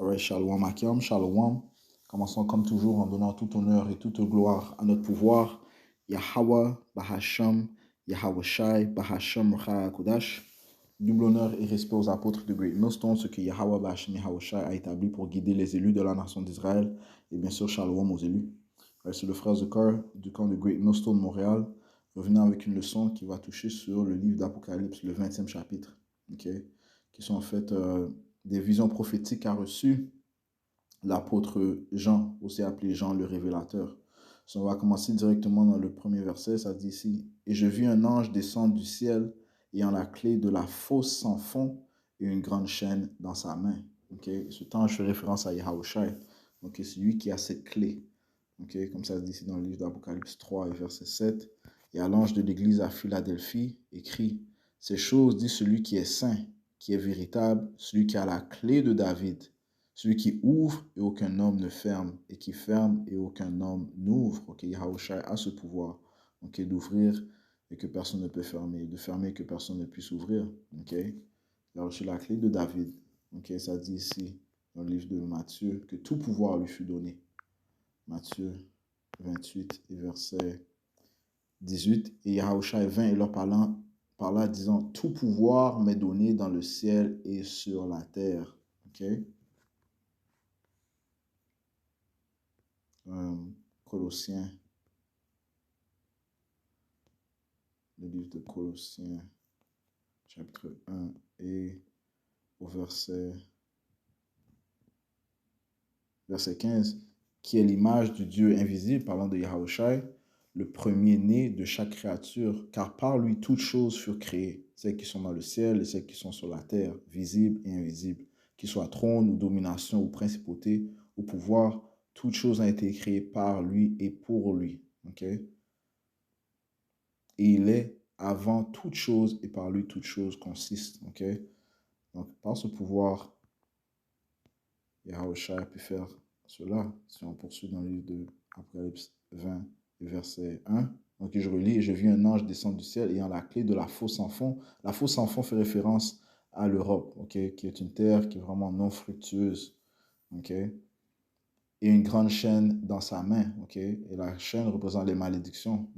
Alright, Shalom Akim, Shalom. Commençons comme toujours en donnant tout honneur et toute gloire à notre pouvoir, Yahweh, Bahasham, Yahweh Shai, Bahasham, Kodash. Double honneur et respect aux apôtres de Great Millstone, ce que Yahweh, Bahasham, Yahweh Shai a établi pour guider les élus de la nation d'Israël. Et bien sûr, Shalom aux élus. C'est le frère Zukar du camp de Great Millstone Montréal, revenant avec une leçon qui va toucher sur le livre d'Apocalypse, le 20e chapitre, qui sont en fait des visions prophétiques qu'a reçues l'apôtre Jean, aussi appelé Jean le révélateur. So, on va commencer directement dans le premier verset, ça dit ici, « Et je vis un ange descendre du ciel, ayant la clé de la fosse sans fond et une grande chaîne dans sa main. » Ce ange fait référence à Yahushua. C'est lui qui a cette clé. Comme ça se dit ici dans le livre d'Apocalypse 3 et verset 7. « Et à l'ange de l'église à Philadelphie, écrit, ces choses dit celui qui est saint, qui est véritable, celui qui a la clé de David, celui qui ouvre et aucun homme ne ferme, et qui ferme et aucun homme n'ouvre. » Yahushua a ce pouvoir d'ouvrir et que personne ne peut fermer, de fermer et que personne ne puisse ouvrir. Il a reçu la clé de David. Ça dit ici dans le livre de Matthieu que tout pouvoir lui fut donné. Matthieu 28 et verset 18. Et Yahushua vint et leur parla disant, tout pouvoir m'est donné dans le ciel et sur la terre. Colossiens, le livre de Colossiens, chapitre 1 et au verset 15, qui est l'image du Dieu invisible, parlant de Yahushua, le premier-né de chaque créature, car par lui toutes choses furent créées, celles qui sont dans le ciel et celles qui sont sur la terre, visibles et invisibles, qu'ils soient trône ou domination ou principauté ou pouvoir, toutes choses ont été créées par lui et pour lui. Et il est avant toute chose et par lui toute chose consiste. Donc, par ce pouvoir, Yahushua a pu faire cela. Si on poursuit dans le livre de Apocalypse 20, verset 1. Donc, je relis, et je vis un ange descendre du ciel ayant la clé de la fosse sans fond. La fosse sans fond fait référence à l'Europe, qui est une terre qui est vraiment non fructueuse. Et une grande chaîne dans sa main. Et la chaîne représente les malédictions.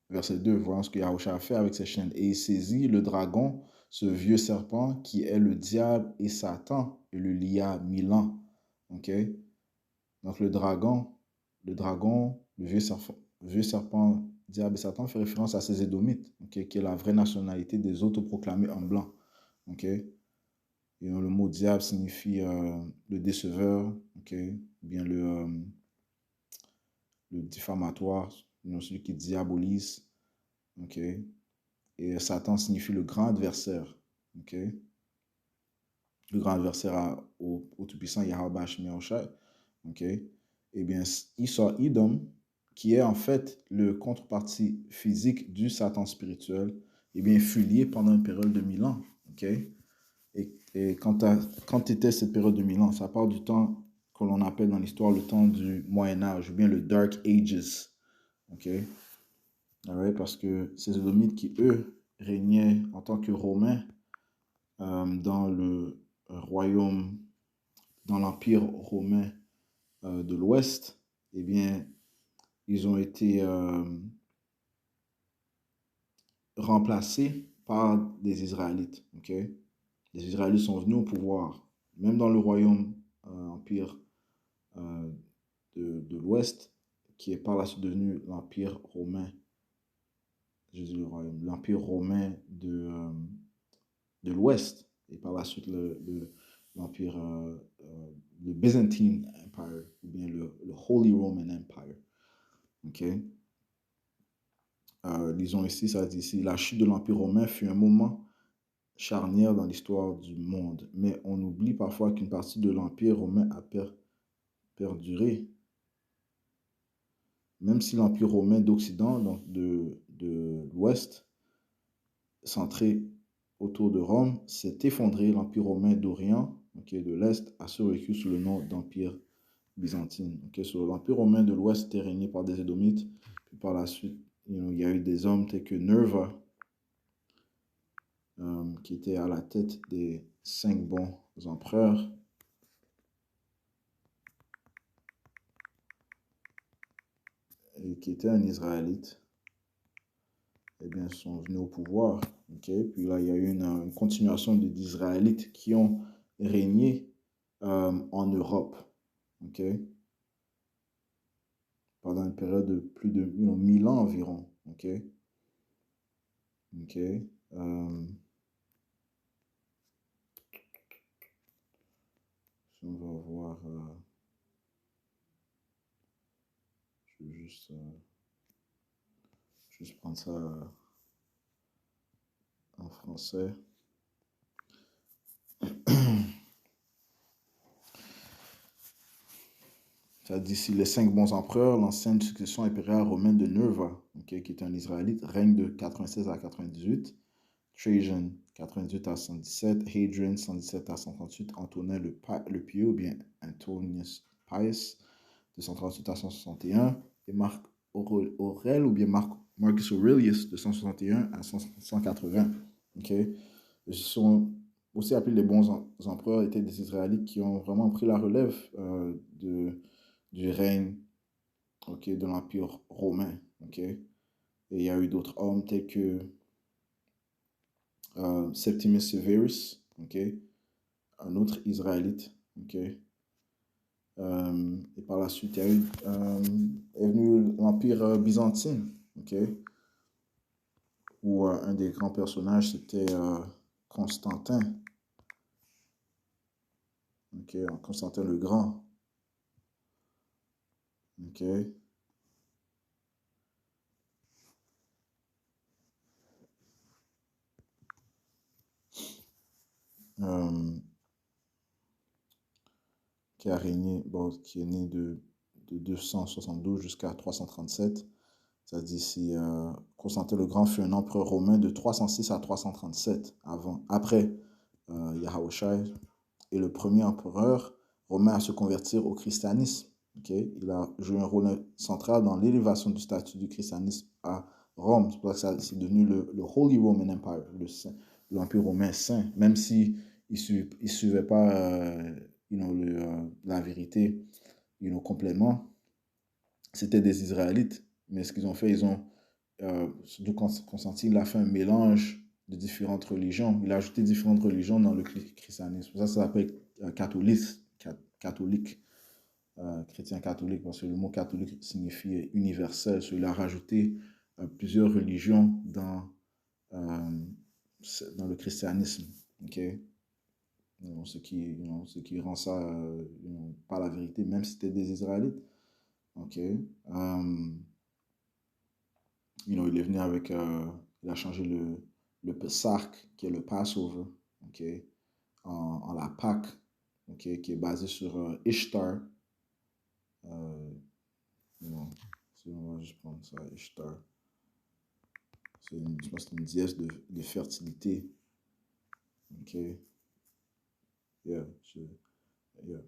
Verset 2, voyons ce que Yahushua a fait avec ces chaînes. Et il saisit le dragon, ce vieux serpent qui est le diable et Satan, et le lia 1000 ans. Donc le dragon, le vieux serpent, diable et Satan fait référence à ces Édomites, qui est la vraie nationalité des autoproclamés en blanc. Et le mot diable signifie le déceveur, bien le diffamatoire, celui qui diabolise. Et Satan signifie le grand adversaire. Le grand adversaire au Tout-Puissant Yahweh Shai. Et bien, Esau Edom, qui est en fait le contrepartie physique du Satan spirituel, et bien, fut lié pendant une période de 1000 ans. Et quand était cette période de 1000 ans, ça part du temps que l'on appelle dans l'histoire le temps du Moyen-Âge, ou bien le Dark Ages. Parce que ces Édomites qui, eux, régnaient en tant que Romains dans le royaume, dans l'Empire romain de l'Ouest, eh bien, ils ont été remplacés par des Israélites. Les Israélites sont venus au pouvoir, même dans le royaume Empire de l'Ouest, qui est par la suite devenu l'Empire romain. L'Empire romain de l'Ouest, et par la suite l'Empire, le Byzantine Empire, ou bien le Holy Roman Empire. Lisons ici, ça dit ici, la chute de l'Empire romain fut un moment charnière dans l'histoire du monde, mais on oublie parfois qu'une partie de l'Empire romain a perduré. Même si l'Empire romain d'Occident, donc de l'Ouest, centré autour de Rome, s'est effondré. L'Empire romain d'Orient, de l'Est, a survécu sous le nom d'Empire byzantine. L'Empire romain de l'Ouest était régné par des Édomites. Puis par la suite, il y a eu des hommes tels que Nerva, qui était à la tête des 5 bons empereurs. Et qui était un Israélite, eh bien, sont venus au pouvoir. Okay? Puis là, il y a eu une continuation d'Israélites qui ont régné en Europe. Okay? Pendant une période de plus de 1000 ans environ. Okay? Okay? Si on va voir, je vais juste prendre ça en français. Ça dit ici les 5 bons empereurs, l'ancienne succession impériale romaine de Nerva, okay, qui est un Israélite, règne de 96 à 98. Trajan, 98 à 117. Hadrian, 117 à 138. Antonin le Pieux, ou bien Antonius Pius, de 138 à 161. Et Marc Aurèle, ou bien Marcus Aurelius, de 161 à 180. Okay. Ils sont aussi appelés les bons empereurs, étaient des Israélites qui ont vraiment pris la relève du règne, okay, de l'Empire romain. Okay. Et il y a eu d'autres hommes tels que Septimus Severus, okay, un autre Israélite. Okay. Et par la suite, est venu l'Empire byzantin, okay, où un des grands personnages, c'était Constantin. Okay, Constantin le Grand. Okay. Qui a régné, bon, qui est né de 272 jusqu'à 337. Ça dit ici, Constantin le Grand fut un empereur romain de 306 à 337 après Yahushua, et le premier empereur romain à se convertir au christianisme. Okay? Il a joué un rôle central dans l'élévation du statut du christianisme à Rome. C'est pour ça que c'est devenu le Holy Roman Empire, l'Empire romain saint, même si il suivait pas la vérité complètement. C'était des Israélites, mais ce qu'ils ont fait, ils ont, surtout Constantine, il a fait un mélange de différentes religions. Il a ajouté différentes religions dans le christianisme. Ça s'appelle catholique, chrétien catholique, parce que le mot catholique signifie universel. Il a rajouté plusieurs religions dans le christianisme. Okay? Ce qui rend ça pas la vérité, même si c'était des Israélites. Okay? Il est venu avec, il a changé le Pesach, qui est le Passover, okay, en la Pâque, okay, qui est basé sur Ishtar. Si on va juste prendre ça, Ishtar. Je pense que c'est une déesse de fertilité. Okay. Yeah. Yeah.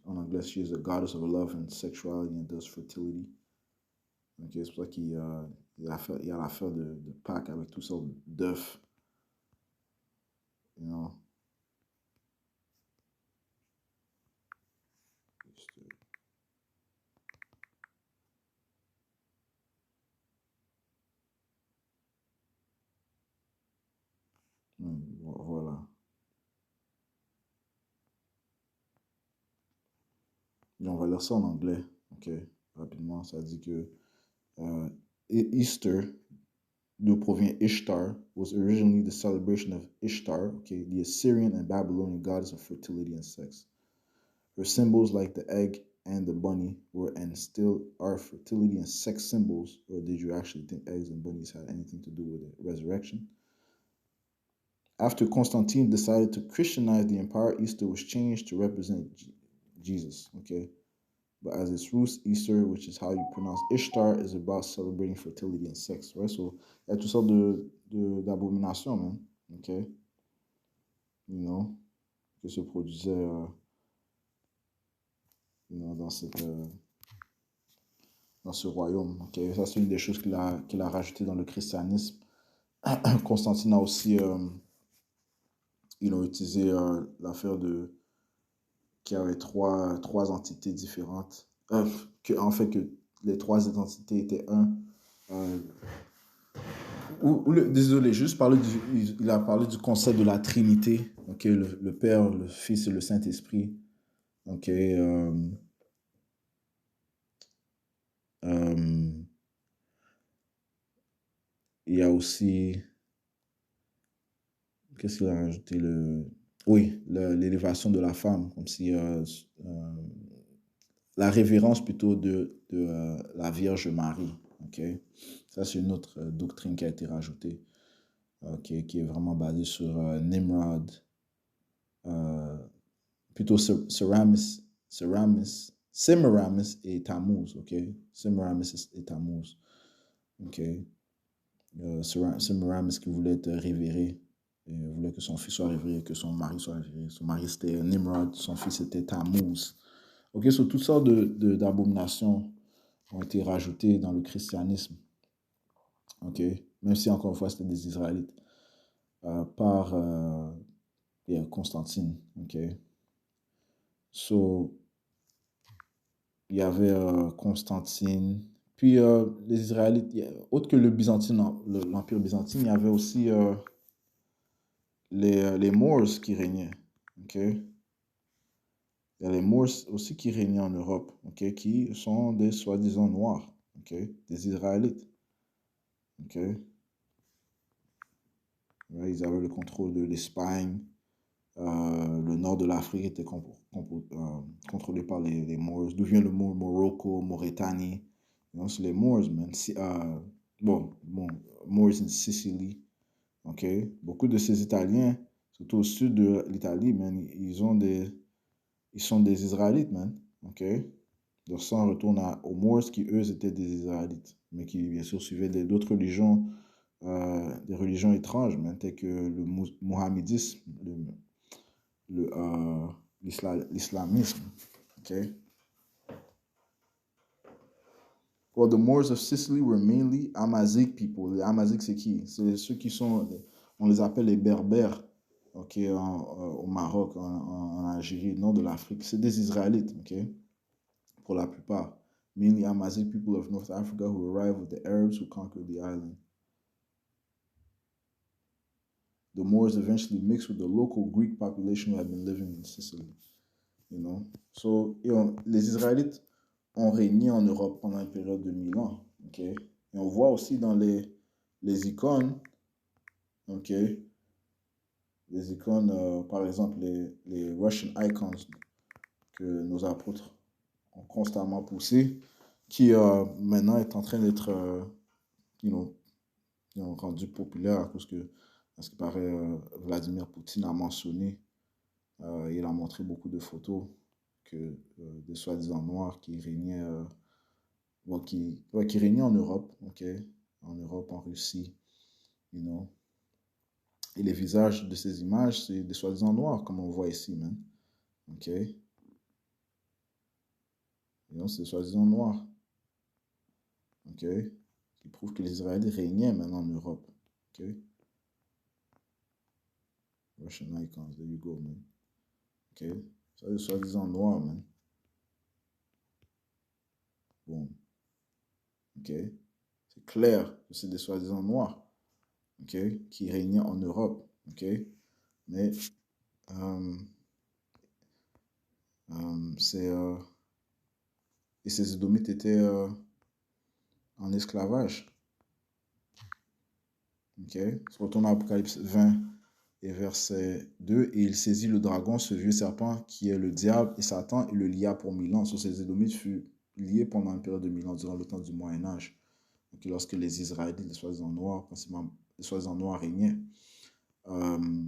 En anglais, she is a goddess of love and sexuality and thus fertility. Okay, c'est pour ça qu'il y a l'affaire de Pâques avec toutes sortes d'œufs. You know. Voilà. Et on va lire ça en anglais. Ok, rapidement. Ça dit que Easter, d'où provient Ishtar, was originally the celebration of Ishtar, okay, the Assyrian and Babylonian goddess of fertility and sex. Her symbols, like the egg and the bunny, were and still are fertility and sex symbols. Or did you actually think eggs and bunnies had anything to do with the resurrection? After Constantine decided to Christianize the empire, Easter was changed to represent Jesus, okay? But as its roots, Easter, which is how you pronounce Ishtar, is about celebrating fertility and sex, right? So, il y a toutes sortes d'abominations, man, okay? You know, que se produisait, dans dans ce royaume, okay? Ça, c'est une des choses qu'il a rajouté dans le christianisme, Constantine a aussi utilisé l'affaire de qu'il y avait trois entités différentes. En fait, que les trois entités étaient un. Euh, désolé, juste parler il a parlé du concept de la Trinité. Ok, le Père, le Fils et le Saint-Esprit. Ok. Euh, il y a aussi. Qu'est-ce qu'il a rajouté Oui, l'élévation de la femme, comme si la révérence plutôt de la Vierge Marie. Ok, ça c'est une autre doctrine qui a été rajoutée, qui est vraiment basée sur Nimrod, euh, plutôt Semiramis et Tammuz. Ok, Semiramis et Tammuz. Ok, Semiramis qui voulait être révéré. Et voulait que son fils soit révéré, que son mari soit révéré. Son mari c'était Nimrod, son fils était Tammuz. Ok, so toutes sortes d'abominations ont été rajoutées dans le christianisme. Ok, même si encore une fois c'était des Israélites par Constantine. Ok, so il y avait Constantine. Puis les Israélites, autre que le Byzantine, l'Empire byzantin, il y avait aussi les Moors qui régnaient. Ok, il y a les Moors aussi qui régnaient en Europe, ok, qui sont des soi-disant noirs, ok, des Israélites. Ok, ouais, ils avaient le contrôle de l'Espagne. Le nord de l'Afrique était contrôlé par les Moors. D'où vient le mot Morocco, Mauritanie? C'est les Moors, man. Bon, Moors in Sicily. Ok, beaucoup de ces Italiens, surtout au sud de l'Italie, man, ils sont des Israélites, man. Ok, leur sang retourne aux Moors qui, eux, étaient des Israélites, mais qui, bien sûr, suivaient d'autres religions, des religions étranges, man, telles que le mohammédisme, le, euh, l'islamisme. Okay? Well, the Moors of Sicily were mainly Amazigh people. Les Amazigh, c'est qui? C'est ceux qui sont, on les appelle les Berbères, ok, au Maroc, en Algérie, nord de l'Afrique. C'est des Israélites, ok, pour la plupart. Mainly Amazigh people of North Africa who arrived with the Arabs who conquered the island. The Moors eventually mixed with the local Greek population who had been living in Sicily. You know? So, les Israélites ont régné en Europe pendant une période de 1000 ans. Okay? Et on voit aussi dans les icônes, okay? Les icônes, par exemple, les Russian icons que nos apôtres ont constamment poussé, qui maintenant est en train d'être you rendu populaire à cause que, à ce qui paraît, Vladimir Poutine a mentionné, il a montré beaucoup de photos que des soi-disant noirs qui régnaient bon, qui régnait en Europe, ok, en Europe, en Russie, you know. Et les visages de ces images, c'est des soi-disant noirs, comme on voit ici, man. Ok, c'est des soi-disant noirs, ok, qui prouvent que les Israéliens régnaient maintenant en Europe, ok. Russian icons, there you go, man. Ok, ça, des soi-disant noirs, man. Bon, ok, c'est clair que c'est des soi-disant noirs, ok, qui régnaient en Europe, ok, mais euh, c'est et ces Édomites étaient en esclavage. Ok? Se retourne à Apocalypse 20 et verset 2. Et il saisit le dragon, ce vieux serpent qui est le diable et Satan, et le lia pour 1000 ans. Sur ces Édomites furent liés pendant une période de 1000 ans, durant le temps du Moyen-Âge. Donc, lorsque les Israélites, les soi-disant noirs, principalement les soi-disant noirs, régnaient. Euh,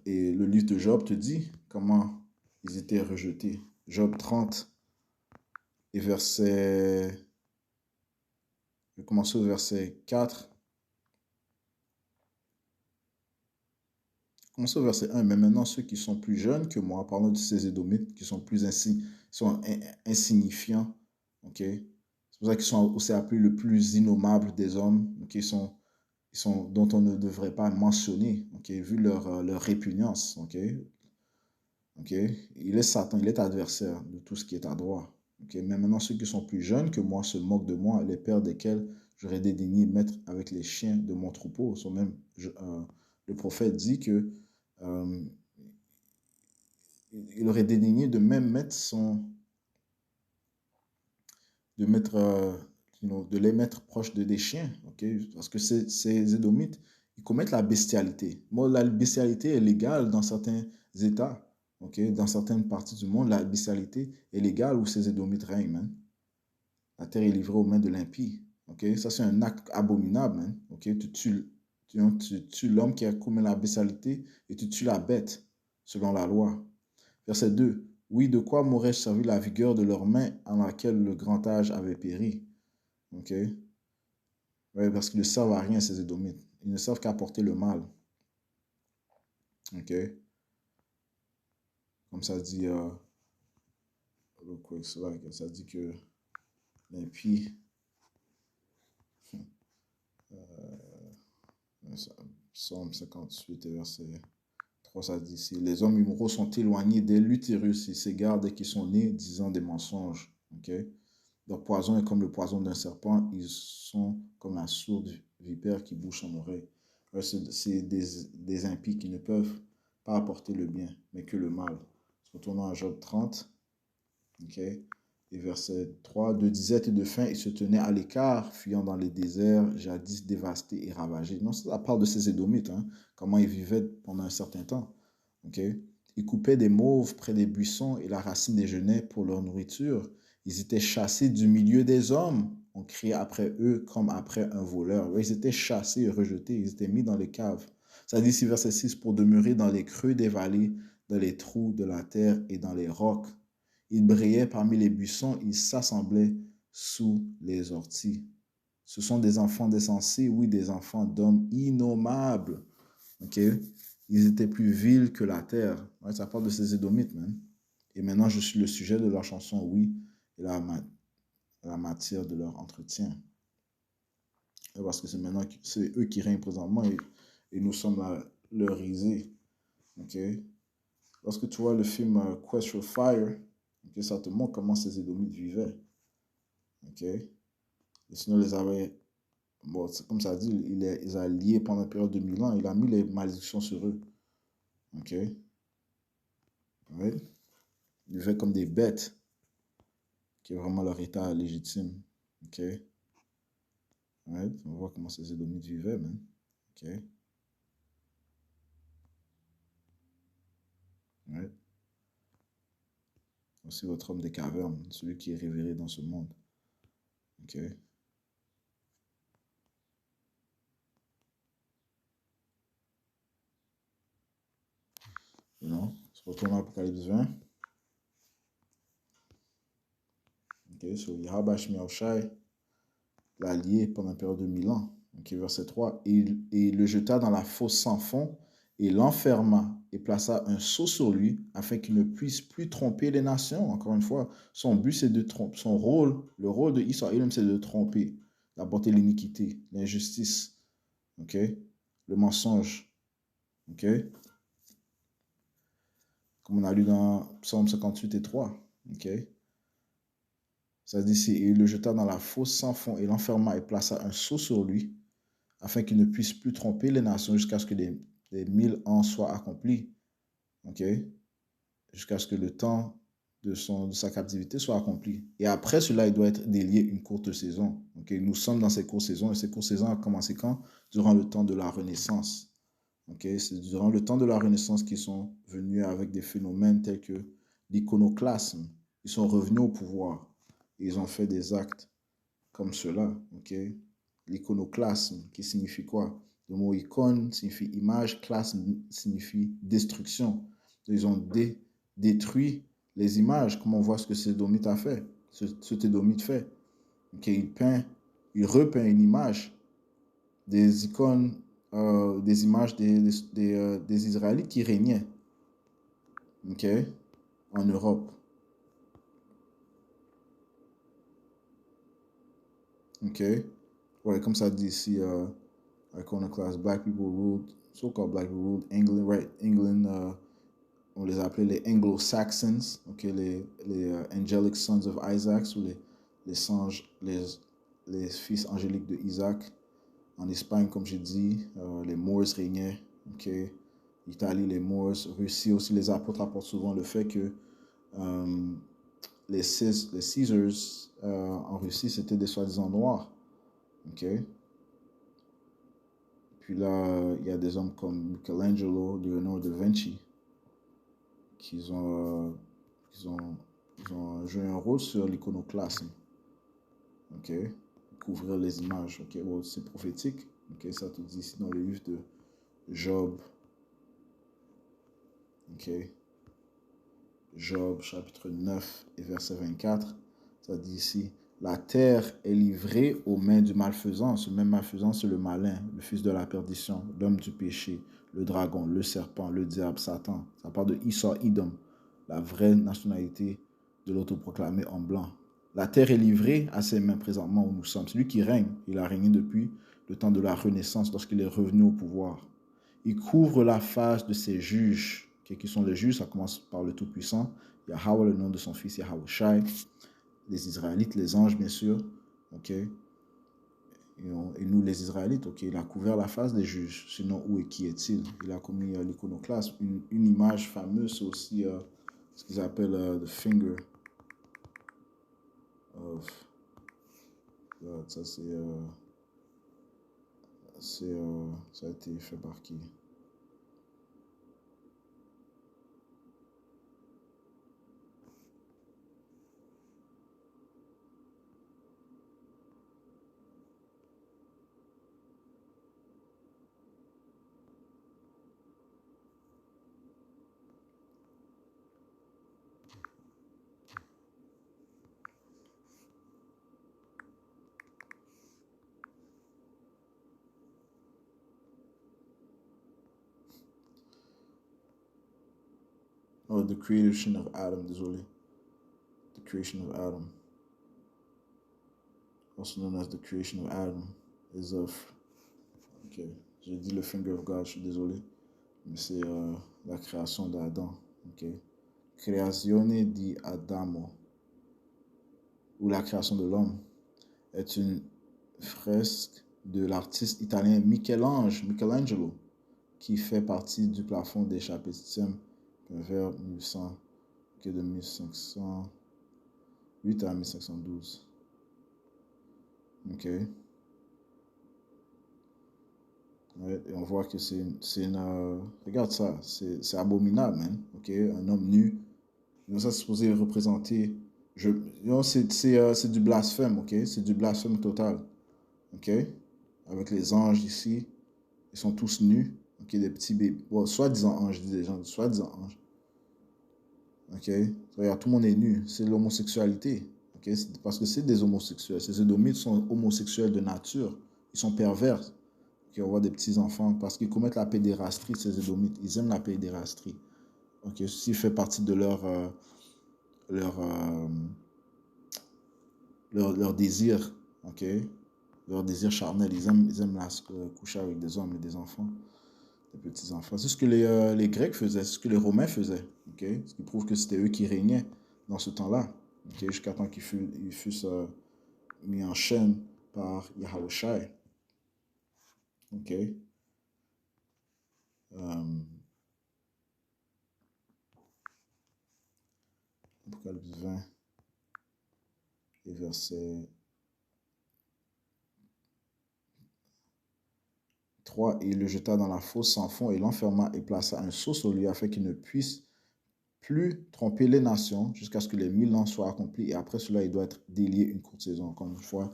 et le livre de Job te dit comment ils étaient rejetés. Job 30 et verset. Je vais commencer au verset 4. Commençons au verset 1. Mais maintenant, ceux qui sont plus jeunes que moi, parlons de ces Édomites, qui sont plus insignifiants, ok? C'est pour ça qu'ils sont aussi appelés le plus innommable des hommes, ok? Ils sont dont on ne devrait pas mentionner, ok, vu leur répugnance, ok. Ok, il est Satan, il est adversaire de tout ce qui est à droite. Ok, mais maintenant, ceux qui sont plus jeunes que moi se moquent de moi, les pères desquels j'aurais dédaigné mettre avec les chiens de mon troupeau. Sont même, le prophète dit que euh, il aurait dédaigné de même mettre de mettre, de les mettre proches de des chiens, ok, parce que ces Édomites, ils commettent la bestialité. Moi, la bestialité est légale dans certains États. Ok, dans certaines parties du monde, la bestialité est légale où ces Édomites règnent, man. La terre est livrée aux mains de l'impie. Ok, ça c'est un acte abominable, man. Ok, tu tues l'homme qui a commis la bestialité et tu tues la bête, selon la loi. Verset 2. Oui, de quoi m'aurais-je servi la vigueur de leurs mains en laquelle le grand âge avait péri? Ok, ouais, parce qu'ils ne servent à rien, ces Édomites. Ils ne servent qu'à porter le mal. Ok, comme ça dit, ça dit que l'impie. Psaume 58, verset 3, ça dit ici, les hommes immoraux sont éloignés dès l'utérus, ils s'égarent dès qu'ils sont nés, disant des mensonges. Okay? Leur poison est comme le poison d'un serpent, ils sont comme la sourde vipère qui bouche son oreille. C'est des impies qui ne peuvent pas apporter le bien, mais que le mal. Retournons à Job 30. Okay? Et verset 3, de disette et de faim, ils se tenaient à l'écart, fuyant dans les déserts, jadis dévastés et ravagés. Non, ça parle de ces Édomites, hein, comment ils vivaient pendant un certain temps. Okay? Ils coupaient des mauves près des buissons et la racine des genêts pour leur nourriture. Ils étaient chassés du milieu des hommes. On criait après eux comme après un voleur. Ouais, ils étaient chassés et rejetés. Ils étaient mis dans les caves. Ça dit ici, verset 6, pour demeurer dans les creux des vallées, dans les trous de la terre et dans les rocs. Ils brillaient parmi les buissons, ils s'assemblaient sous les orties. Ce sont des enfants insensés, oui, des enfants d'hommes innommables. Ok? Ils étaient plus vils que la terre. Ouais, ça parle de ces Édomites, man. Et maintenant, je suis le sujet de leur chanson, oui, et la matière de leur entretien. Parce que c'est maintenant, c'est eux qui règnent présentement et nous sommes leur risée. Ok? Lorsque tu vois le film Quest for Fire, okay, ça te montre comment ces Édomites vivaient. Ok? Et sinon, les avait, bon, comme ça dit, il les a liés pendant une période de 1000 ans. Il a mis les malédictions sur eux. Ok? Ouais. Ils vivaient comme des bêtes, qui est vraiment leur état légitime. Ok? Ouais. On voit comment ces Édomites vivaient, man. Ok? Ouais. Aussi votre homme des cavernes, celui qui est révéré dans ce monde. Ok? Non? On se retourne à Apocalypse 20. Ok? So, Yahweh Shai l'a lié pendant une période de 1000 ans. Okay, verset 3. Et il le jeta dans la fosse sans fond et l'enferma et plaça un sceau sur lui afin qu'il ne puisse plus tromper les nations. Encore une fois, son but c'est de tromper. Son rôle, le rôle de Israël, c'est de tromper, d'apporter l'iniquité, l'injustice, ok, le mensonge, ok, comme on a lu dans Psaume 58 et 3, ok. Ça dit ici, et il le jeta dans la fosse sans fond et l'enferma et plaça un sceau sur lui afin qu'il ne puisse plus tromper les nations jusqu'à ce que les 1000 ans soient accomplis. Ok? Jusqu'à ce que le temps de sa captivité soit accompli. Et après cela, il doit être délié une courte saison. Ok? Nous sommes dans ces courtes saisons et ces courtes saisons ont commencé quand? Durant le temps de la Renaissance. Ok? C'est durant le temps de la Renaissance qu'ils sont venus avec des phénomènes tels que l'iconoclasme. Ils sont revenus au pouvoir et ils ont fait des actes comme cela. Ok? L'iconoclasme, qui signifie quoi? Le mot icône signifie image, classe signifie destruction. Ils ont détruit les images, comme on voit ce que cet Édomite a fait, ce Édomite fait. Okay, il repeint une image, des icônes, des images des Israélites qui régnaient, okay, en Europe. Ok? Ouais, comme ça dit ici, Iconoclast, black people ruled, so-called black people ruled England, right? England, on les appelait les Anglo-Saxons, ok, les Angelic Sons of Isaac, ou les fils angéliques de Isaac. En Espagne, comme j'ai dit, les Moors régnaient, ok. Italie, les Moors, Russie aussi, les apôtres apportent souvent le fait que les Caesars en Russie, c'était des soi-disant noirs, ok. Puis là, il y a des hommes comme Michelangelo, Leonardo da Vinci, qui ont, ils ont, ils ont joué un rôle sur l'iconoclasme. Ok? Couvrir les images. Ok? Bon, c'est prophétique. Ok? Ça te dit ici dans le livre de Job. Ok? Job, chapitre 9 et verset 24. Ça dit ici, la terre est livrée aux mains du malfaisant. Ce même malfaisant, c'est le malin, le fils de la perdition, l'homme du péché, le dragon, le serpent, le diable, Satan. Ça parle de Esau, Edom, la vraie nationalité de l'autoproclamé en blanc. La terre est livrée à ses mains présentement où nous sommes. C'est lui qui règne. Il a régné depuis le temps de la Renaissance lorsqu'il est revenu au pouvoir. Il couvre la face de ses juges. Okay, qui sont les juges? Ça commence par le Tout-Puissant. Yahweh, le nom de son fils Yahweh Shai. Les Israélites, les anges, bien sûr. Okay? Et nous, les Israélites, okay? Il a couvert la face des juges. Sinon, où et qui est-il? Il a commis l'iconoclasme. Une image fameuse, c'est aussi ce qu'ils appellent the finger of God. Ça, ça a été fait par qui? Oh, the creation of Adam, désolé. The creation of Adam. Also known as the creation of Adam, is of. Ok, j'ai dit le finger of God, je suis désolé. Mais c'est la création d'Adam. Ok. Creazione di Adamo, ou la création de l'homme, est une fresque de l'artiste italien Michelangelo, qui fait partie du plafond des chapitres 7 vers 1100, que de 1508 à 1512. Ok. Ouais, et on voit que c'est regarde ça, c'est abominable, man. Ok, un homme nu. Donc ça, c'est supposé représenter. C'est du blasphème, ok? C'est du blasphème total, ok? Avec les anges ici, ils sont tous nus, ok? Des petits bébés. Bon, soi-disant anges, je dis des gens, soi-disant anges, ok? Regarde, tout le monde est nu. C'est l'homosexualité, ok? Parce que c'est des homosexuels. Ces Édomites sont homosexuels de nature. Ils sont pervers. Okay, on voit des petits enfants parce qu'ils commettent la pédérastie, ces Édomites. Ils aiment la pédérastie. Ok, ceci fait partie de leur, euh, leur désir, ok, leur désir charnel. Ils aiment coucher avec des hommes et des enfants, des petits enfants. C'est ce que les Grecs faisaient, c'est ce que les Romains faisaient, ok, ce qui prouve que c'était eux qui régnaient dans ce temps-là, ok, jusqu'à temps qu'ils fussent mis en chaîne par Yahweh Shai, ok. Apocalypse 20 et verset 3, et il le jeta dans la fosse sans fond et l'enferma et plaça un sceau sur lui afin qu'il ne puisse plus tromper les nations jusqu'à ce que les 1000 ans soient accomplis. Et après cela, il doit être délié une courte saison. Encore une fois,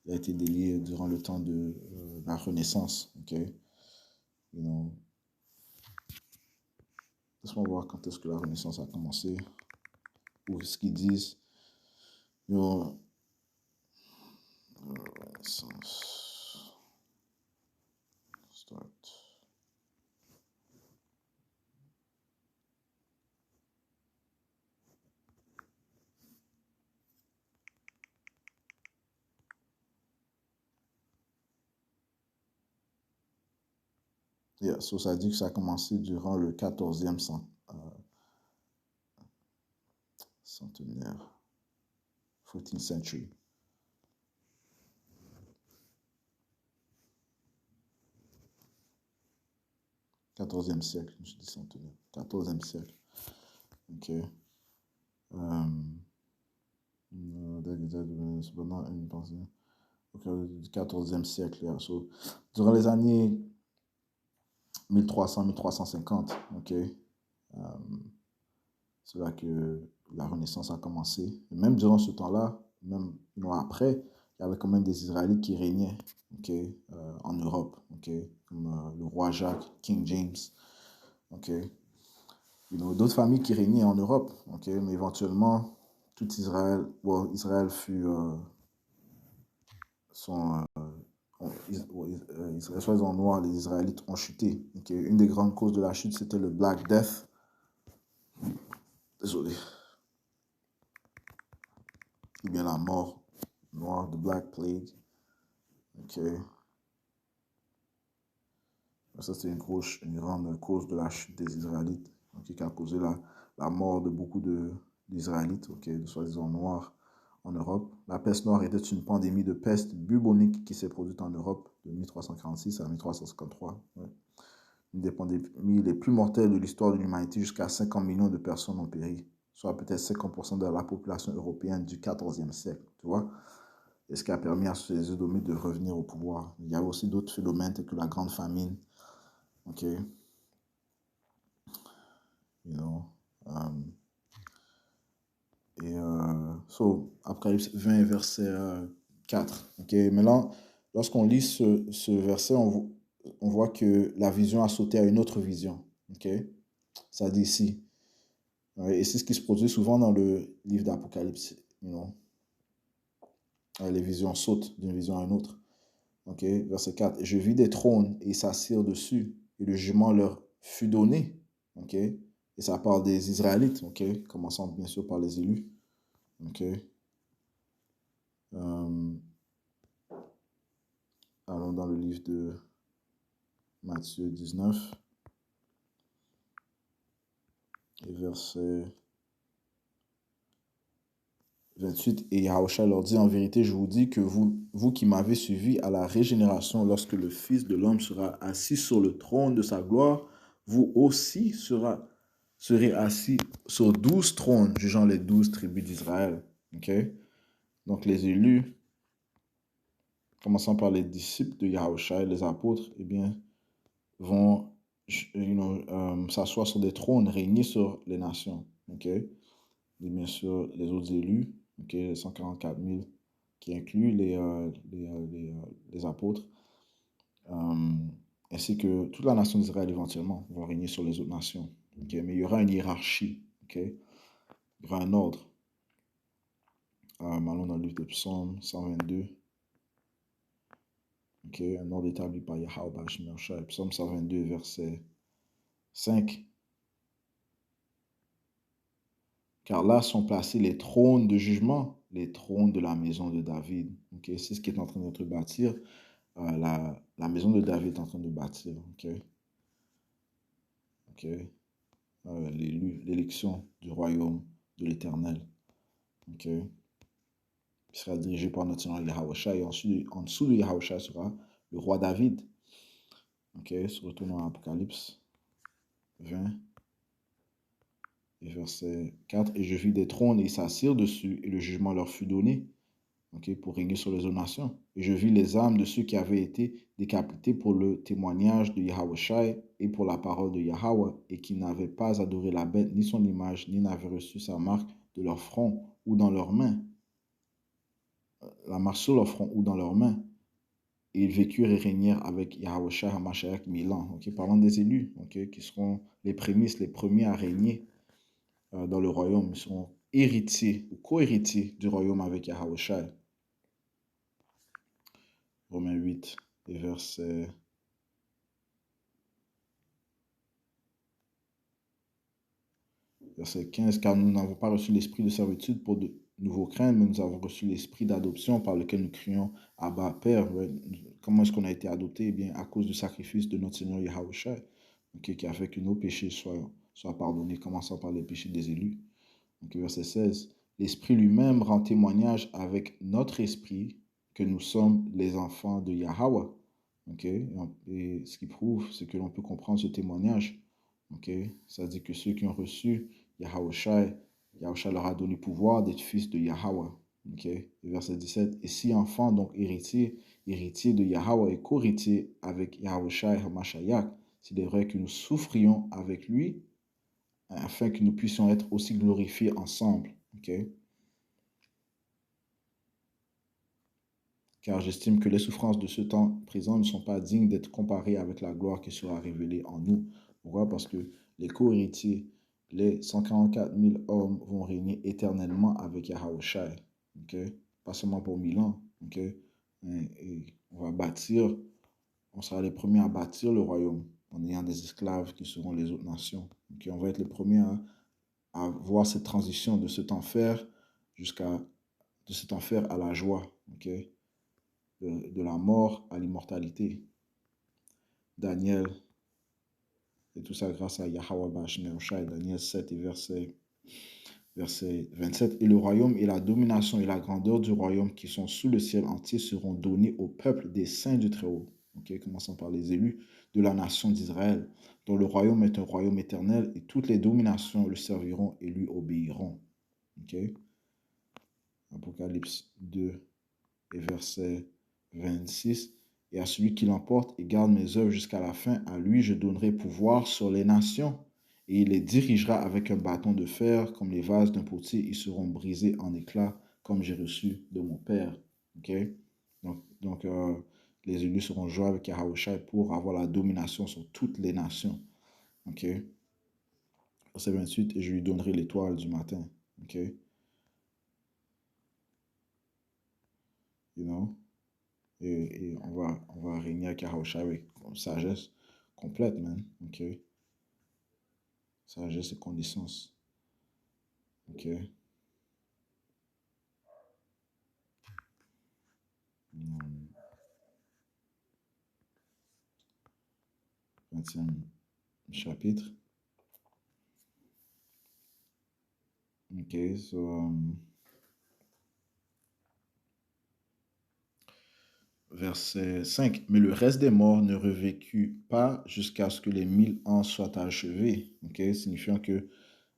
il a été délié durant le temps de la Renaissance. Okay? You know. Laisse-moi voir quand est-ce que la Renaissance a commencé. Ou ce qu'ils disent. Renaissance. Start. Yeah, so ça dit que ça a commencé durant le 14e centenaire, 14th century. 14e siècle, je dis centenaire. 14e siècle. Ok. Cependant, une pensée. Du 14e siècle. Yeah. So, durant les années 1300-1350, ok, c'est là que la Renaissance a commencé. Et même durant ce temps-là, même après, il y avait quand même des Israélites qui régnaient, ok, en Europe, ok, comme le roi Jacques, King James, ok. D'autres familles qui régnaient en Europe, ok, mais éventuellement, tout Israël, well, Israël fut son, soit ils ont noir, les Israélites ont chuté. Okay. Une des grandes causes de la chute, c'était le Black Death. Désolé. Ou bien la mort noire, the Black Plague. Ok. Ça, c'est une grande cause de la chute des Israélites, okay, qui a causé la mort de beaucoup d'Israélites, okay, de soi-disant noirs en Europe. La peste noire était une pandémie de peste bubonique qui s'est produite en Europe de 1346 à 1353. Ouais. Une des pandémies les plus mortelles de l'histoire de l'humanité, jusqu'à 50 millions de personnes ont péri, soit peut-être 50% de la population européenne du 14e siècle, tu vois. Et ce qui a permis à ces Édomites de revenir au pouvoir. Il y a aussi d'autres phénomènes tels que la grande famine, ok, you know, et so, Apocalypse 20, verset 4. Ok, maintenant, lorsqu'on lit ce verset, on voit que la vision a sauté à une autre vision. Ok, ça dit ici. Ouais, et c'est ce qui se produit souvent dans le livre d'Apocalypse. You know. Les visions sautent d'une vision à une autre. Ok, verset 4. Et je vis des trônes et ils s'assirent dessus, et le jugement leur fut donné. Ok, et ça parle des Israélites. Ok, commençant bien sûr par les élus. Ok. Allons dans le livre de Matthieu 19, et verset 28. Et Yahushua leur dit, en vérité, je vous dis que vous qui m'avez suivi à la régénération, lorsque le Fils de l'homme sera assis sur le trône de sa gloire, vous aussi serez assis sur 12 trônes, jugeant les 12 tribus d'Israël. Okay? Donc les élus, commençant par les disciples de Yahushua, les apôtres, eh bien, vont s'asseoir sur des trônes, régner sur les nations. Okay? Et bien sûr, les autres élus, okay, les 144 000 qui incluent les apôtres, ainsi que toute la nation d'Israël éventuellement vont régner sur les autres nations. Okay? Mais il y aura une hiérarchie, okay? Il y aura un ordre. Allons dans le livre de Psaume 122. Okay? Un ordre établi par Yahweh Shemashai. Psaume 122, verset 5. Car là sont placés les trônes de jugement, les trônes de la maison de David. Okay? C'est ce qui est en train d'être bâtir. La maison de David est en train de bâtir. Okay? Okay? L'élection du royaume de l'Éternel. Okay? Il sera dirigé par notre Seigneur Yahushua, et en dessous de Yahushua sera le roi David. Okay? Retournons à Apocalypse 20. Et verset 4, et je vis des trônes et ils s'assirent dessus, et le jugement leur fut donné, okay, pour régner sur les autres nations. Et je vis les âmes de ceux qui avaient été décapités pour le témoignage de Yahushua et pour la parole de Yahweh, et qui n'avaient pas adoré la bête, ni son image, ni n'avaient reçu sa marque de leur front ou dans leurs mains. La marque sur leur front ou dans leurs mains. Et ils vécurent et régnèrent avec Yahushua HaMashiach 1000 ans. Okay, parlant des élus, okay, qui seront les prémices, les premiers à régner dans le royaume. Ils seront héritiers ou co-héritiers du royaume avec Yahushua. Romains 8 et verset 15. Car nous n'avons pas reçu l'esprit de servitude pour nouveau craindre, mais nous avons reçu l'esprit d'adoption par lequel nous crions Abba, Père. Ouais. Comment est-ce qu'on a été adopté? Eh bien, à cause du sacrifice de notre Seigneur Yahushua, qui a fait que nos péchés soient pardonnés, commençant par les péchés des élus. Donc, verset 16. L'Esprit lui-même rend témoignage avec notre esprit que nous sommes les enfants de Yahweh. Et ce qui prouve, c'est que l'on peut comprendre ce témoignage. Ça dit que ceux qui ont reçu Yahushua leur a donné pouvoir d'être fils de Yahweh. Verset 17. Et si enfant, donc héritier de Yahweh et co-héritier avec Yahushua et Hamashiach, c'est vrai que nous souffrions avec lui afin que nous puissions être aussi glorifiés ensemble. Car j'estime que les souffrances de ce temps présent ne sont pas dignes d'être comparées avec la gloire qui sera révélée en nous. Pourquoi? Parce que les co-héritiers, les 144 000 hommes vont régner éternellement avec Yahushua. Pas seulement pour 1000 ans. Et on va bâtir, on sera les premiers à bâtir le royaume en ayant des esclaves qui seront les autres nations. On va être les premiers à voir cette transition de cet enfer à la joie. De la mort à l'immortalité. Daniel, et tout ça grâce à Yahweh Bashmeoshai, Daniel 7 et verset 27. Et le royaume et la domination et la grandeur du royaume qui sont sous le ciel entier seront donnés au peuple des saints du Très-Haut. Commençons par les élus de la nation d'Israël, dont le royaume est un royaume éternel et toutes les dominations le serviront et lui obéiront. Apocalypse 2 et verset 26. Et à celui qui l'emporte et garde mes œuvres jusqu'à la fin, à lui je donnerai pouvoir sur les nations. Et il les dirigera avec un bâton de fer, comme les vases d'un potier, ils seront brisés en éclats, comme j'ai reçu de mon Père. Donc les élus seront joués avec Yahushua pour avoir la domination sur toutes les nations. Verset 28, et je lui donnerai l'étoile du matin. You know? Et on va régner avec Yahushua avec sagesse complète, man. Sagesse et connaissance. 20e chapitre. Verset 5. Mais le reste des morts ne revécut pas jusqu'à ce que les 1000 ans soient achevés. Signifiant que...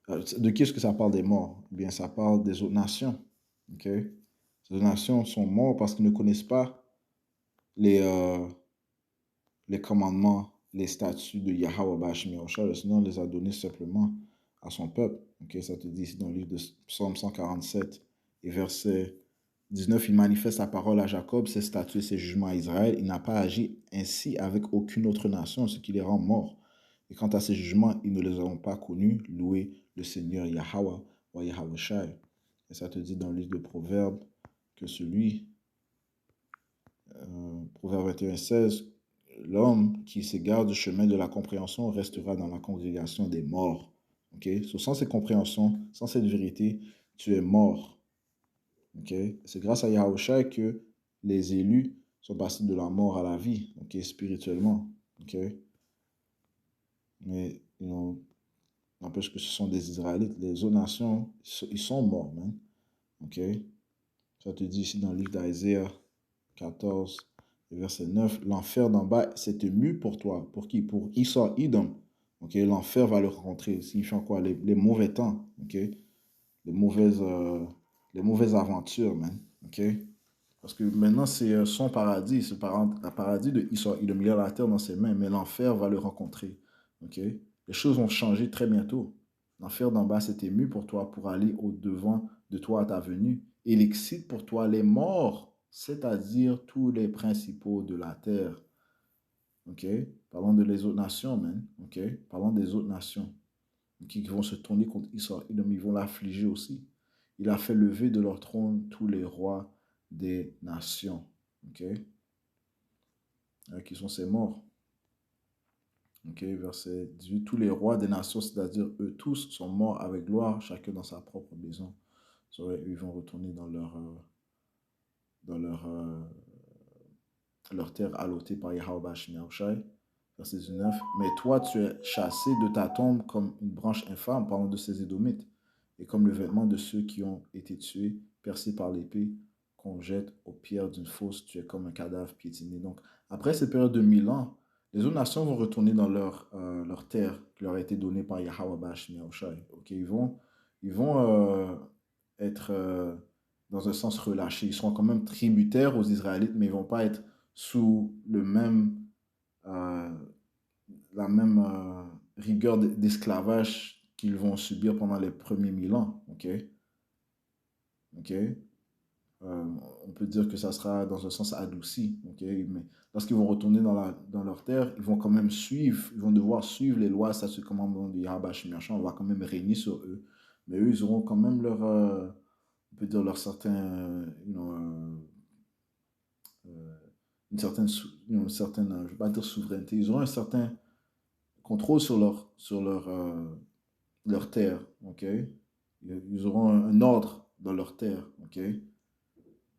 de qui est-ce que ça parle des morts? Eh bien, ça parle des autres nations. Ces autres nations sont morts parce qu'ils ne connaissent pas les commandements, les statuts de Yahweh Bashmeoshai. Sinon, on les a donnés simplement à son peuple. Ça te dit ici dans le livre de Psaume 147 et verset 19, il manifeste sa parole à Jacob, ses statuts et ses jugements à Israël. Il n'a pas agi ainsi avec aucune autre nation, ce qui les rend morts. Et quant à ses jugements, ils ne les ont pas connus. Louez le Seigneur Yahweh ou Yahushai. Et ça te dit dans le livre de Proverbes que Proverbe 21, 16, l'homme qui s'égare du chemin de la compréhension restera dans la congrégation des morts. Sans cette compréhension, sans cette vérité, tu es mort. C'est grâce à Yahushua que les élus sont passés de la mort à la vie, spirituellement. Mais n'empêche que ce sont des Israélites. Les autres nations, ils sont morts, man. Ça te dit ici dans le livre d'Isaiah 14, verset 9, l'enfer d'en bas s'est ému pour toi. Pour qui? Pour Esau, Edom. L'enfer va le rencontrer. Signifiant quoi? Les mauvais temps. Les mauvaises aventures, man. Parce que maintenant, c'est son paradis, ce paradis de Esau. Il a mis la terre dans ses mains, mais l'enfer va le rencontrer. Les choses vont changer très bientôt. L'enfer d'en bas s'est ému pour toi, pour aller au-devant de toi à ta venue. Il excite pour toi les morts, c'est-à-dire tous les principaux de la terre. Parlons de les autres nations, man. Parlons des autres nations qui vont se tourner contre Esau. Ils vont l'affliger aussi. Il a fait lever de leur trône tous les rois des nations. Qui sont ces morts. Verset 18. Tous les rois des nations, c'est-à-dire eux tous, sont morts avec gloire, chacun dans sa propre maison. Ils vont retourner dans leur terre allotée par Yahweh Bashim Yahushai. Verset 19. Mais toi, tu es chassé de ta tombe comme une branche infâme, parlant de ces Édomites, et comme le vêtement de ceux qui ont été tués, percés par l'épée, qu'on jette aux pierres d'une fosse, tu es comme un cadavre piétiné. Donc, après cette période de 1000 ans, les autres nations vont retourner dans leur terre qui leur a été donnée par Yahweh Bashim Yahushai. Okay, ils vont être, dans un sens, relâchés. Ils seront quand même tributaires aux Israélites, mais ils ne vont pas être sous euh, la même rigueur d'esclavage qu'ils vont subir pendant les premiers 1000 ans. Ok, ok. On peut dire que ça sera dans un sens adouci. Ok, mais lorsqu'ils vont retourner dans leur terre, ils vont quand même suivre, ils vont devoir suivre les lois, ça, ce commandement de Yahweh Shemiachan. On va quand même régner sur eux. Mais eux, ils auront quand même on peut dire leur certain, euh, une certaine, je ne vais pas dire souveraineté, ils auront un certain contrôle leur terre, ok? Ils auront un ordre dans leur terre, ok?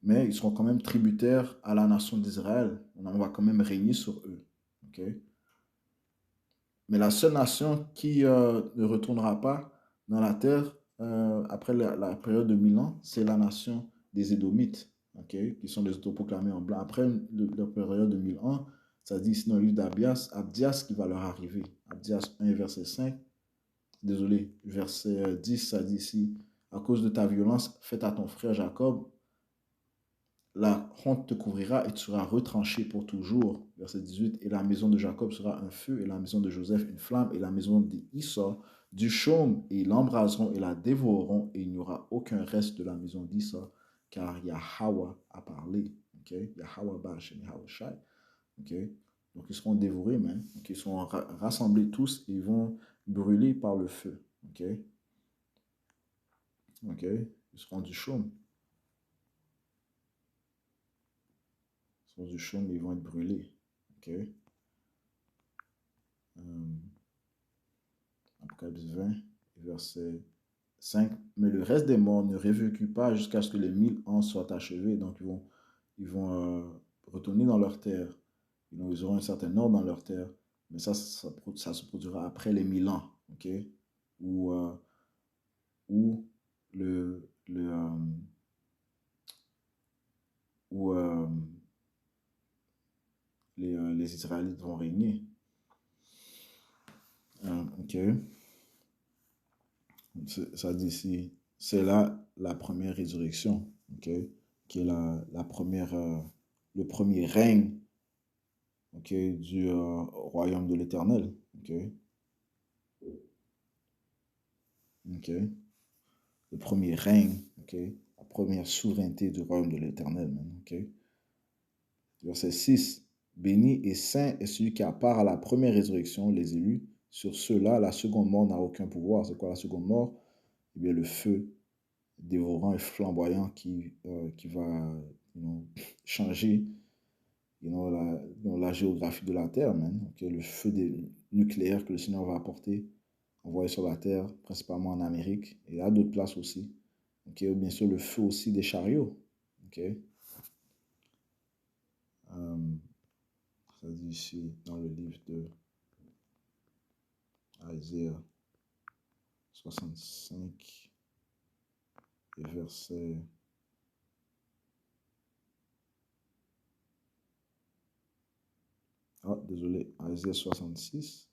Mais ils seront quand même tributaires à la nation d'Israël. On va quand même régner sur eux, ok? Mais la seule nation qui ne retournera pas dans la terre après la période de 1000 ans, c'est la nation des Édomites, ok, qui sont les autoproclamés en blanc. Après la période de 1000 ans, ça dit ici dans le livre Abdias qui va leur arriver. Abdias 1, verset 5. Désolé, verset 10, ça dit ici, à cause de ta violence faite à ton frère Jacob, la honte te couvrira et tu seras retranché pour toujours. Verset 18, et la maison de Jacob sera un feu, et la maison de Joseph une flamme, et la maison d'Issa du chaume, et ils l'embraseront et la dévoreront, et il n'y aura aucun reste de la maison d'Issa, car Yahweh a parlé. Okay? Yahweh Ba'ashem Yahweh Shai. Okay? Donc ils seront dévorés, même. Okay? Ils seront rassemblés tous, et ils vont brûler par le feu. Ok? Ok? Ils seront du chaume. Ils seront du chaume, ils vont être brûlés. Ok? Apocalypse 20, verset 5. Mais le reste des morts ne revécut pas jusqu'à ce que les 1000 ans soient achevés. Donc ils vont retourner dans leur terre. Ils auront un certain ordre dans leur terre. Mais ça se produira après les 1000 ans. Ok? Où, où le où les Israélites vont régner. Ok. Ça dit ici, c'est là la première résurrection, ok, qui est la première, le premier règne, ok, du royaume de l'Éternel, ok, ok, le premier règne, ok, la première souveraineté du royaume de l'Éternel, ok. Verset 6, béni et saint est celui qui a part à la première résurrection, les élus. Sur ceux-là, la seconde mort n'a aucun pouvoir. C'est quoi la seconde mort? Eh bien, le feu dévorant et flamboyant qui va changer la géographie de la Terre, man. Okay? Le feu nucléaire que le Seigneur va apporter, envoyer sur la Terre, principalement en Amérique et à d'autres places aussi. Okay? Bien sûr, le feu aussi des chariots. Okay? Ça dit ici dans le livre de Isaïe 65 et verset... Ah, désolé, Isaïe 66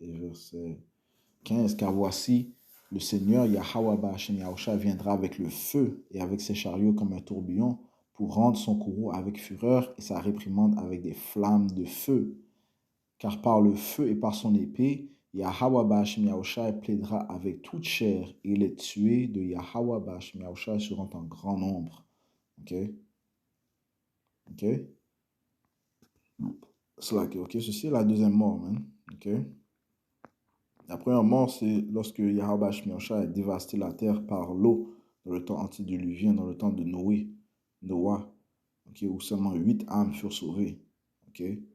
et verset 15. Car voici, le Seigneur Yahweh Ba'ashem Yahusha viendra avec le feu et avec ses chariots comme un tourbillon pour rendre son courroux avec fureur et sa réprimande avec des flammes de feu. Car par le feu et par son épée, Yahweh Ba'ashem Yahusha plaidera avec toute chair et les tués de Yahweh Ba'ashem Yahusha seront en grand nombre. Ok? Ok? Ok, ceci est la deuxième mort, man. Ok? La première mort, c'est lorsque Yahweh Shemiosha a dévasté la terre par l'eau dans le temps antédiluvien, dans le temps de Noah, okay, où seulement 8 âmes furent sauvées. Okay?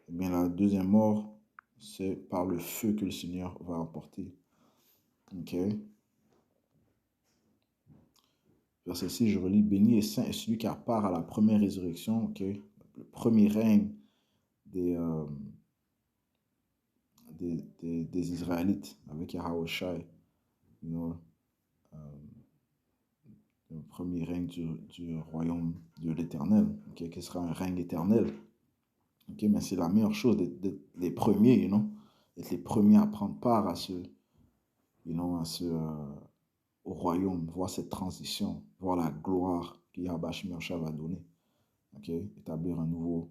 Et bien, la deuxième mort, c'est par le feu que le Seigneur va emporter. Okay? Verset 6, je relis, béni et saint est celui qui a part à la première résurrection, ok? Le premier règne des, des Israélites avec Yahawashi, you know, le premier règne du royaume de l'Éternel, okay, qui sera un règne éternel. Okay, mais c'est la meilleure chose d'être les premiers, you know, être les premiers à prendre part à ce, you know, à ce, au royaume, voir cette transition, voir la gloire que Yahweh Shemiyosha va donner. Okay, établir une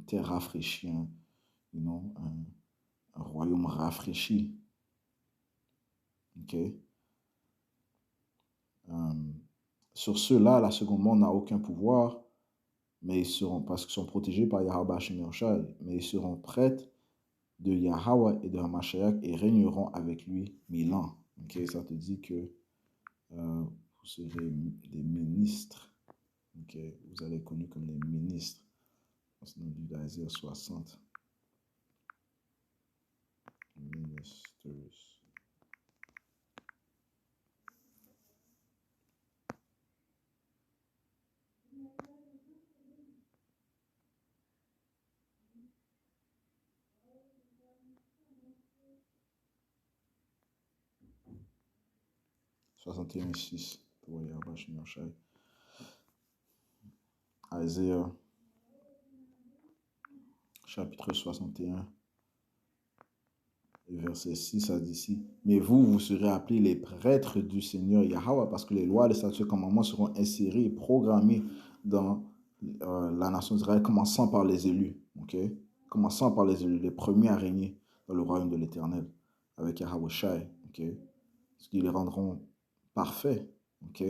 terre rafraîchie, you know, un royaume rafraîchi. Okay. Sur ceux-là, la seconde mort n'a aucun pouvoir, mais ils seront, parce qu'ils sont protégés par Yahweh Shemiyosha, mais ils seront prêts de Yahweh et de Hamashiach et régneront avec lui 1000 ans. Okay, ça te dit que vous serez des ministres. Okay, vous allez être connus comme des ministres. C'est dans le livre d'Isaiah 60. Ministers. « 61:6 pour Yahweh Shemiyosha. Isaiah chapitre 61 et verset 6, ça dit ici, mais vous serez appelés les prêtres du Seigneur Yahweh, parce que les lois, les statuts et commandements seront insérés et programmés dans la nation d'Israël, commençant par les élus, ok? Commençant par les élus, les premiers à régner dans le royaume de l'Éternel, avec Yahweh Shai, ok? Ce qui les rendront parfaits, ok?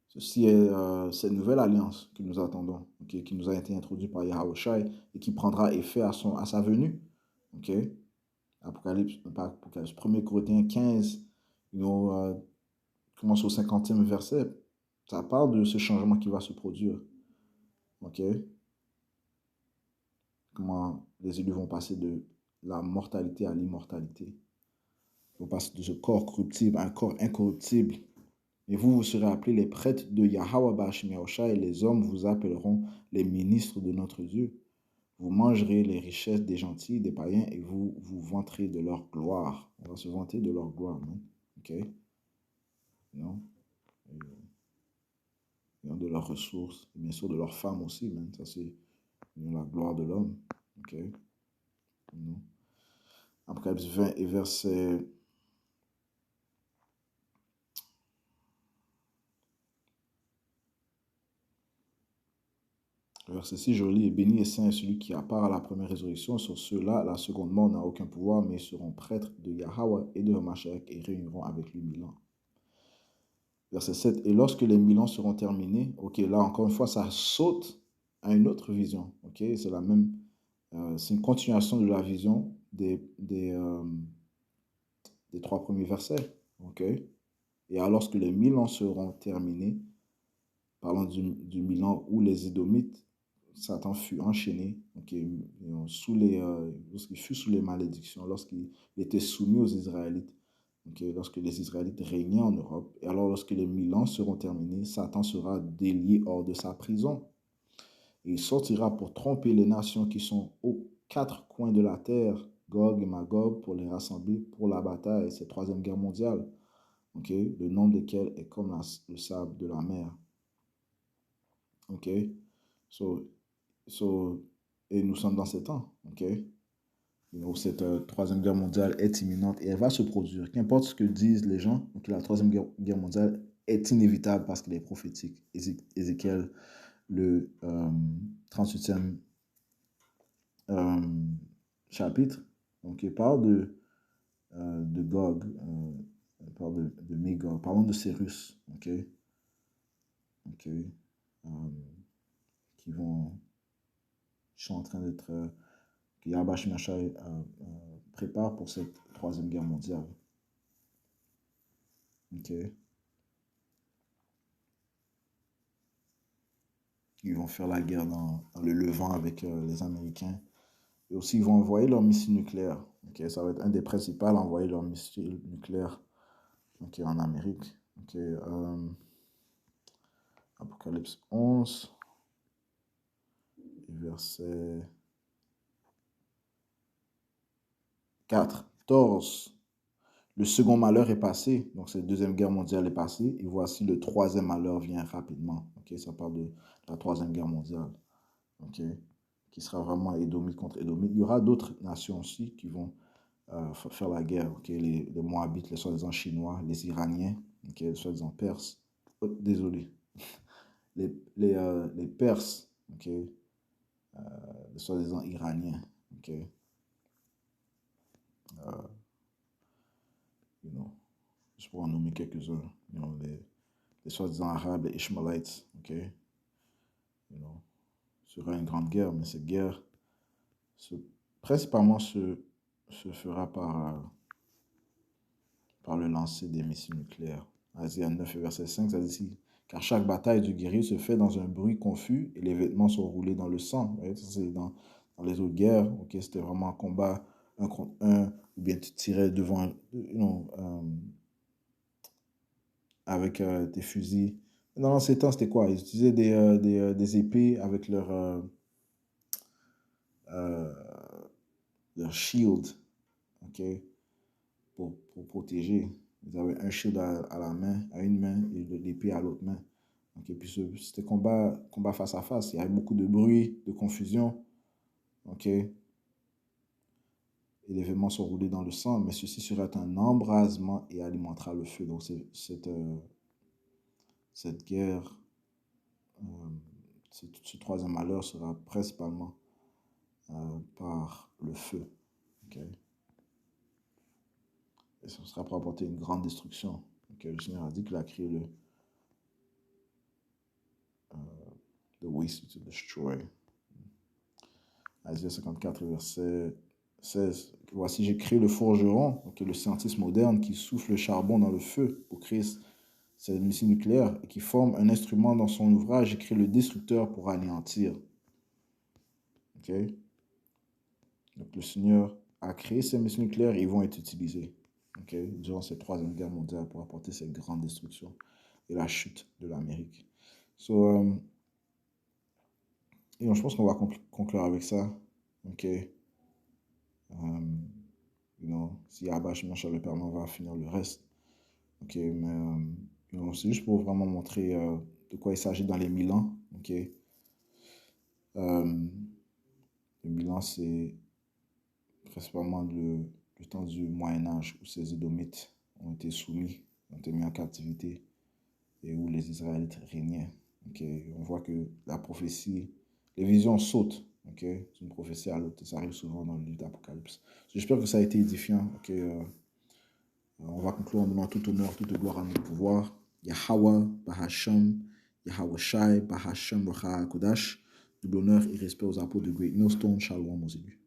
Ceci est cette nouvelle alliance que nous attendons, okay, qui nous a été introduite par Yahweh Shai et qui prendra effet à sa venue. Okay? Apocalypse 1 Corinthiens 15, commence au 50e verset. Ça parle de ce changement qui va se produire. Okay? Comment les élus vont passer de la mortalité à l'immortalité. Ils vont passer de ce corps corruptible à un corps incorruptible. Et vous serez appelés les prêtres de Yahweh Ba'ashmiyaosha et les hommes vous appelleront les ministres de notre Dieu. Vous mangerez les richesses des gentils, des païens, et vous vous vanterez de leur gloire. On va se vanter de leur gloire, man. OK? Non? De leurs ressources, et bien sûr de leurs femmes aussi, man. Ça, c'est la gloire de l'homme. OK? Non? Apocalypse 20 et verset... Verset 6, je lis, et béni et saint est celui qui a part à la première résurrection. Sur ceux-là, la seconde mort n'a aucun pouvoir, mais ils seront prêtres de Yahweh et de Hamashiach et réuniront avec lui 1000 ans. Verset 7, et lorsque les 1000 ans seront terminés, ok, là encore une fois, ça saute à une autre vision. Ok, c'est la même, c'est une continuation de la vision des 3 premiers versets. Ok, et alors lorsque les 1000 ans seront terminés, parlant du 1000 ans où les Édomites, Satan fut enchaîné, okay, lorsqu'il fut sous les malédictions, lorsqu'il était soumis aux Israélites, okay, lorsque les Israélites régnaient en Europe, et alors lorsque les 1000 ans seront terminés, Satan sera délié hors de sa prison. Et il sortira pour tromper les nations qui sont aux 4 coins de la terre, Gog et Magog, pour les rassembler pour la bataille, c'est la Troisième Guerre mondiale, okay, le nombre desquels est comme le sable de la mer. Ok, et nous sommes dans ces temps, ok? Cette troisième guerre mondiale est imminente et elle va se produire. Qu'importe ce que disent les gens, donc la troisième guerre mondiale est inévitable parce qu'elle est prophétique. Ézéchiel, le 38e chapitre, donc il parle de Gog, il parle de Magog, parlons de Cyrus, ok? Ok, qui sont en train d'être, que Yahweh Shemiyosha prépare pour cette troisième guerre mondiale. Ok. Ils vont faire la guerre dans le Levant avec les Américains. Et aussi, ils vont envoyer leurs missiles nucléaires. Okay. Ça va être un des principaux à envoyer leurs missiles nucléaires, okay, en Amérique. Ok, Apocalypse 11, verset 14. Le second malheur est passé, donc cette deuxième guerre mondiale est passée, et voici le troisième malheur vient rapidement. Ok, ça parle de la troisième guerre mondiale. Ok, qui sera vraiment édomite contre édomite. Il y aura d'autres nations aussi qui vont faire la guerre. Ok, les Moabites, les soi-disant Chinois, les Iraniens, ok, les soi-disant Perses. Oh, désolé, les Perses, ok, les soi-disant Iraniens, ok, you know, je pourrais en nommer quelques-uns, you know, les soi-disant Arabes, les Ishmaelites, ok, you know, sera une grande guerre, mais cette guerre, se, principalement, se fera par le lancer des missiles nucléaires. Isaiah 9, verset 5, ça dit ici, car chaque bataille du guerrier se fait dans un bruit confus et les vêtements sont roulés dans le sang. Right? Ça, c'est dans les autres guerres, ok, c'était vraiment un combat un contre un, ou bien tu tirais devant, you know, avec tes fusils. Dans ces temps, c'était quoi? Ils utilisaient des épées avec euh, leur shield, ok, pour protéger. Ils avaient un shield à la main, à une main, et l'épée à l'autre main. Ok, puis c'était combat face à face. Il y avait beaucoup de bruit, de confusion. Ok, et les événements sont roulés dans le sang, mais ceci sera un embrasement et alimentera le feu. Donc, cette guerre, euh, ce troisième malheur sera principalement par le feu. Ok, et ce sera pour apporter une grande destruction. Ok, le Seigneur a dit qu'il a créé the waste to destroy. Isaiah 54, verset 16. Voici, j'ai créé le forgeron, donc le scientiste moderne qui souffle le charbon dans le feu pour créer cette missile nucléaire et qui forme un instrument dans son ouvrage. J'ai créé le destructeur pour anéantir. Ok? Donc le Seigneur a créé ces missiles nucléaires et ils vont être utilisés, ok, durant cette troisième guerre mondiale pour apporter cette grande destruction et la chute de l'Amérique. So, et donc, je pense qu'on va conclure avec ça. Ok? You know, si Abash, le Père, on va finir le reste. Ok, mais you know, c'est juste pour vraiment montrer de quoi il s'agit dans les 1000 ans. Ok, les 1000 ans, c'est principalement le temps du Moyen-Âge où ces Édomites ont été soumis, ont été mis en captivité et où les Israélites régnaient. Ok, on voit que la prophétie, les visions sautent. Ok, d'une prophétie à l'autre, ça arrive souvent dans le livre d'Apocalypse. J'espère que ça a été édifiant. Ok, on va conclure en donnant tout honneur, toute gloire à notre pouvoir. Yahweh, Bahasham, Yahweh Shai, Bahasham, Rocha Kodash. Double honneur et respect aux apôtres de Great Millstone. Shalom aux élus.